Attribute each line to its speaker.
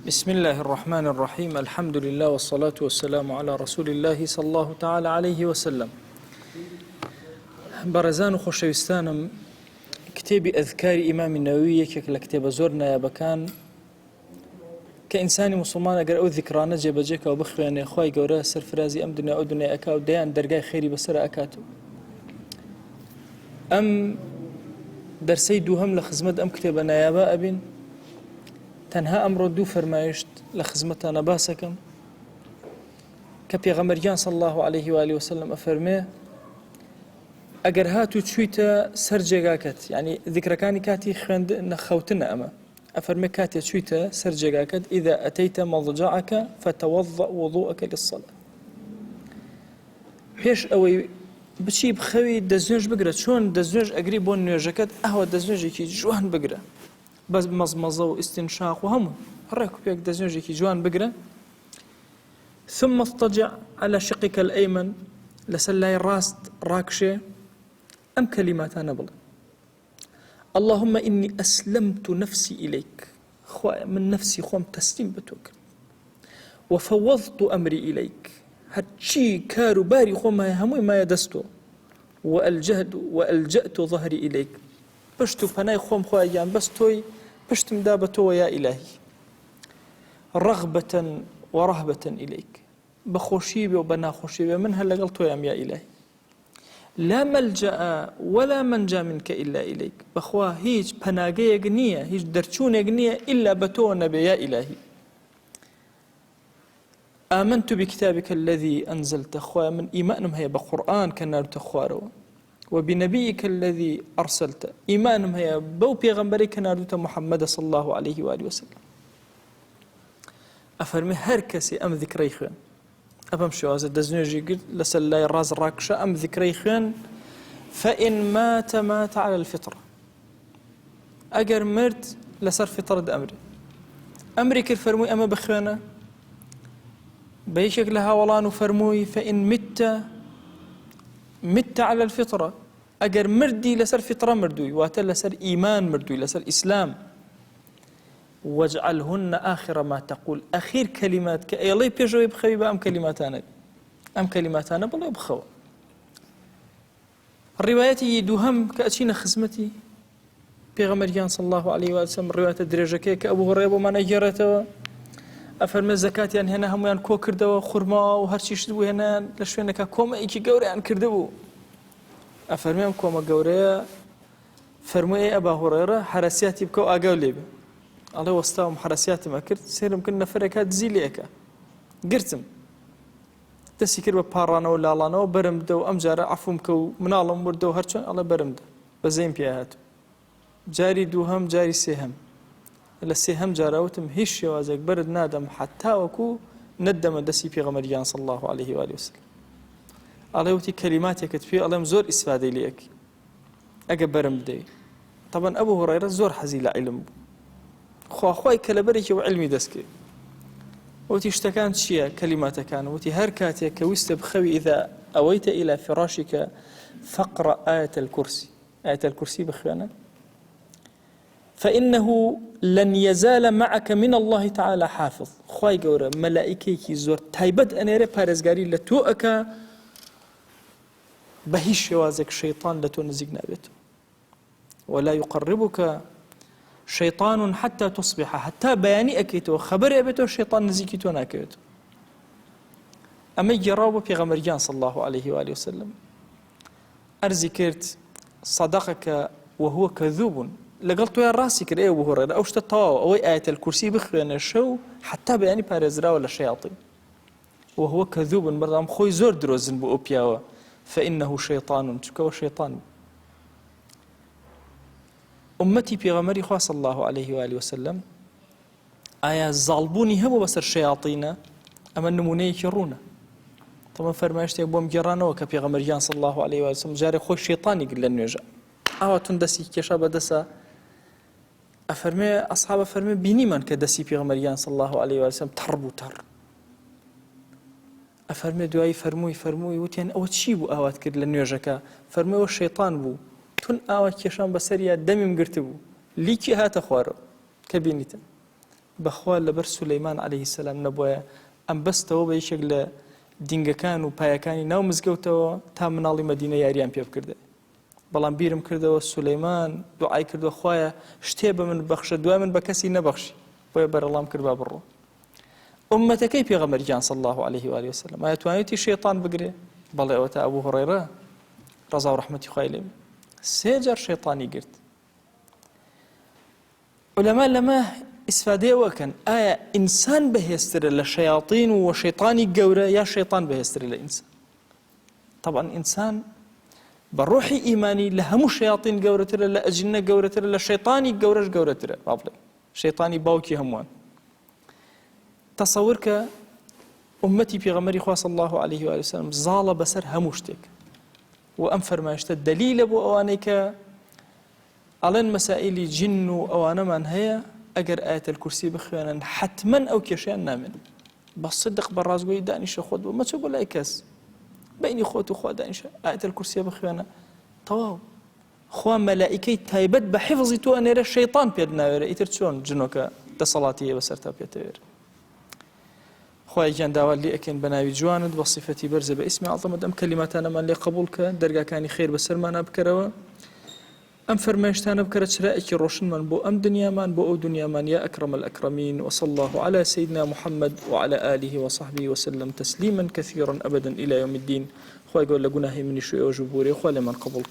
Speaker 1: بسم الله الرحمن الرحيم الحمد لله والصلاة والسلام على رسول الله صلى الله تعالى عليه وسلم. بەڕێزان و خۆشەویستانم، کتێبی ئەذکاری ئیمامی نەوەوی یەکێک لە کتێبە زۆر نایابەکان کە ئینسانی موسڵمان ئەگەر ئەو ذیکرانە جێبەجێکەوە بخوێنێ، خوای گەورە سەرفرازی ئەم دنیا ئەو دنیای ئەکا و دەیان دەرگای خێری بەسەر ئەکات. ئەم دەرسەی دووهەم لە خزمەت ئەم کتێبە نایابە ئەبین. تەنها ئەمڕۆ دوو فەرمایشت لە خزمەتانە باسەکەم کە پێغەمبەریان صلی الله عليه و آله وسلم ئەفەرمێ ئەگەر هاتو چوویتە سەر جێگاکەت، یعنی ذیکرەکانی کاتی خوێندنە خەوتنە ئەمە، ئەفەرمێ کاتێ چوویتە سەر جێگاکەت ئیذا ئەتەیتە مەضجعەکە فتەوەضە وضوءەکە للصەلاة، پێش ئەوەی بچی بخەوی دەستنوێژ بگرە، چۆن دەستنوێژ ئەگری بۆ نوێژەکەت ئەوە دەستنوێژێکی جوان بگرە، بەس مەزمەزە و ئیستینشاق و هەموو ڕێک و پێک دەستنوێژێکی جوان بگرە. ثم اضطجع على شقك الأيمن، لەسەر لای ڕاست ڕاکشێ، ئەم کەلیماتانە بڵێ: اللهم إني أسلمت نفسي إليك، خوایە من نفسی خۆم تەسلیم بە تۆ کرد، وفوضت أمري إليك، هەرچی کار و باری خۆم هەیە هەمووی مایە دەستۆ، وألجأت ظهري إليك، پشت و پەنای خۆم خوایان بەس تۆی پشتم دا بە تۆوە یا ئیلاهی، رغبة ورهبة إليك، بخۆشی بێ و بە ناخۆشی بێ من هەر لەگەڵ تۆیام یا ئیلاهی، لا ملجأ ولا منجا منك إلا إليك، بخوا هیچ پەناگەیەک نییە، هیچ دەرچوونێک نییە إلا بە تۆ نەبێ یا ئیلاهی. آمنت بكتابك الذي أنزلت، خوای من ئیمانم هەیە بە قورئان کە ناردوتە خوارەوە، وبنبيك الذي أرسلت، إيمانم هي بو بيغمبري كناردوتا محمد صلى الله عليه وآله وسلم. أفرمي هر كسي أم ذكري خوان، أفهم شو هذا دزنوجي قلت لسلاي راز راكشة أم ذكري خوان، فإن مات على الفطرة، أجر مرت لسر فطرة أمري كيف فرموي أما بخوانا بيشك لها ولان فرموي فإن مت على الفطرة، أجر مردي لسر فطرة مردوي، واتل لسر إيمان مردوي، لسر إسلام. واجعلهن آخر ما تقول، أخير كلمات كأيلي بيجوي بخوي بأم كلماتانا بالله بخوا. الروايات يدوهم كأشينا خزمتي بيغمريان صلى الله عليه وسلم، الروايات الدرجة كأبو هريرة وما نجرته أفرمي الزكاة يعني هنا هم يعني كو كردوا خرما وهرشي شدوا هنا لشوينك كوما إيكي جوري عن كردوا، أفرمي كوما جوري فرمي أبا هريرة حراسياتي بكو أجاوليب، الله وستاهم حراسياتي ما كرت سيرم كنا فرقات زيليكا قرتم تسيكر ببارانا ولا لانا وبرمدو أمجارة عفوم كو منالم وردو هرشون الله برمد بزين بيهاتو جاري دوهم جاري سهم لسهم جاراوتم هیچ شێوازێک برد نادەم حتا وەکو نەدەمە دەسی پێغەمبەریان صلی الله عليه وآله وسلم. ئەڵێ وتی کەلیماتێکت پێ ئەڵێم زۆر ئیسفادەی لێ ئەکەی ئەگە بەرم بدەی. طبعا ئەبوو هورەیرە زۆر حەزی لە عیلم بوو، خواخوای کە لەبەرێکی و عیلمی دەستکرد. وتی شتەکان چییە؟ کەلیماتەکان. وتی هەر کاتێک کە ویستە بخەوی ئیذا ئەوەیتە ئیلا فراشیکە فەقرە ئایەتە الکورسی، ئایەتە الکورسی بخوێنە، فإنه لن يزال معك من الله تعالى حافظ، خواي گەورە مەلائیکەیەکی زۆر تایبەت ئەنێرێ پارێزگاری لە تۆ ئەکا، بە هیچ شێوازێک شەیطان لە تۆ نزیک نابێت، ولا يقربك شيطان حتى تصبح، حتى بەیانی ئەکەیتەوە خەبەرێ بێتەوە شەیطان نزیکی تۆ ناکەوێت. ئەمەی گێڕاو بۆ پێغەمبەریان صلی الله عليه وآله وسلم، ئەرزی کرد صدقك وهو كذوب، لەگەڵ تۆیان ڕاستی کرد ئێوە هورەیرە ئەو شتە تەواوە، ئەوەی ئایەتە الکورسی بخوێنە شەو حتا بەیانی پارێزراوە لە شەیاطین، وهو كذوب، بەردەوام خۆی زۆر درۆزن بۆ ئەو پیاوە، فإنه شەیطان، چونکەوە شەیطان. ئومەتی پێغەمبەری خوا صلی الله عليه وآله وسلم ئایا زاڵبوونی هەبوو بەسەر شەیاطینە؟ ئەمە نمونەیەکی ڕوونە. طبعا فەرمایشتێک بۆم گێڕانەوە کە پێغەمبەریان صلی الله عليه وآله وسلم جارێک خۆی شەیطانی کرد لە نوێژە، ئاواتون دەستی کێشا بەدەسە، أفرمي أصحاب فرمي بيني من كدسي في غمريان صلى الله عليه وسلم تربو تر، أفرمي دعاي فرموي وتين أو تشيبو أوات كد لنيوجكا، فرمي والشيطان بو تون أوات كيشان بسريا دمي مقرتبو ليكي هات خوارو كبينيتا بەخوا لەبەر سولەیمان عەلەیهی سەلام نەبووە ئەم بەستەوە بە یەکێک لە دینگەکان و پایەکانی ناو مزگەوتەوە تا مناڵی مەدینە یاریان پێ بکردە. بەڵام بیرم کردەوە سولەیمان دوعای کردووە خوایە شتێ بە من بەخشە دوای من بە کەسی نەبەخشی بۆیە بەرەڵام کرد با بڕۆ. ئومەتەکەی پێغەمبەرگیان صلی الله علیه و آله وسلم ئایا توانێتی شەیطان بگرێ؟ بەڵێ ئەوە تا ئەبوو هورەیرە ڕەزا و ڕەحمەتی خوای لێ بێ 3 جار شەیطانی گرت. علەما لەمە ئیسفادەیەوەکەن ئایا ئینسان بەهێزترە لە شەیاطین و شەیطانی گەورە یا شەیطان بەهێزترە لە ئینسان؟ طبعا ئینسان بە ڕۆحی ئیمانی لە هەموو شەیاطین گەورەترە، لە ئەجنە گەورەترە، لە شەیطانی گەورەش گەورەترە. با بڵێ شەیطانی باوکی هەمووان. تەسەور کە ئومەتی پێغەمبەری خوا صلی الله علیه و آله وسلم زاڵە بەسەر هەموو شتێک و ئەم فەرمایشتە دەلیلە بۆ ئەوانەی کە ئەڵێن مەسائیلی جن و ئەوانەمان هەیە ئەگەر ئایەتەل کورسی بخوێنن حتمەن ئەو کێشیان نامێن. بە صدق بە ڕازگۆیی دانیشە خۆت بۆ مەچۆ بۆ لای کەس بینی خۆت و خوا دانیشە ئایەتەل کورسیە بخوێنە تەواو خوا مەلائیکەی تایبەت بە حیفزی تۆ ئەنێرە شەیطان پێت ناوێرە ئیتر چۆن جنۆکە دەسەڵاتیە بەسەر تا پێتەوێرە. خوای گیان داوا لێ ئەکەین بە ناوی جوانت بە صیفەتی بەرزە بە ئیسمی عەظەمەت ئەم کەلیماتانەمان لێ قبوڵ کە دەرگاکانی خێر بەسەرمانە بکەرەوە ئەم فەرمایشتانە بکەرە چرایەکی ڕۆشنمان بۆ ئەم دنیامان بۆ ئەو دنیامان یا ئەکرەم الأکرەمین وصلى الله على سيدنا محمد وعلى آله وصحبه وسلم تسليما كثيرا أبدا إلى يوم الدين. خوای گەورە لە گوناهی منیش و ئێوەش ببوورێ خوا لێمان قبوڵ